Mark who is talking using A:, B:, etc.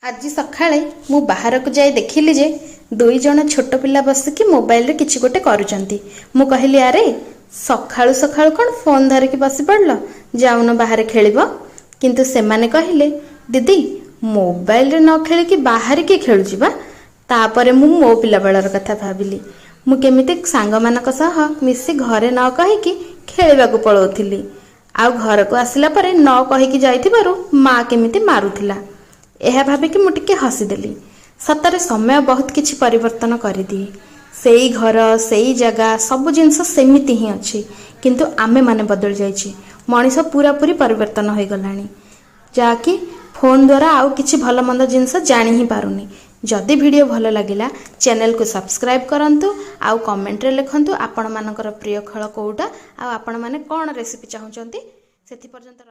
A: आज सकाळे मु बाहर को जाई देखिली जे दुई जन छोट पिला बसिकी मोबाइल रे किछि गोटे करूचंती। मु कहली अरे सखाळु सखाळु कोन फोन धरिकी बसी पड़ल, जाउन बाहर खेलिबो। किंतु से माने कहले दीदी मोबाइल रे न खेली कि बाहर के खेलु जिबा। तापरे मु मो पिला बेलर कथा भाबिली, मु केमिति सांग मानक सह मिसी घरे न कहिकी खेलिबा को पळौथिली। आ घर को आसिला परे न कहिकी जाइथिबारु मां केमिति मारुथिला। यह भाविकी मु टिके हसीदेली। सतरे समय बहुत किछि परिवर्तन करदिए। सेई घर सेई जगह सब जिनस सेमिति ही अछि, किंतु आमे माने बदल जाइछि। मनीष पूरा पूरी परिवर्तन हो गलानी, जाकि फोन द्वारा आउ किछि भल मंद जिनस जानि ही पारुनी। जदि वीडियो भल लागिला चैनल को सब्सक्राइब करंतु, आउ कमेंट रे लिखंतु आपण मानकर प्रिय खेल कोउटा, आउ आपण माने कोन रेसिपी चाहुचंती सेथि पर्यंत।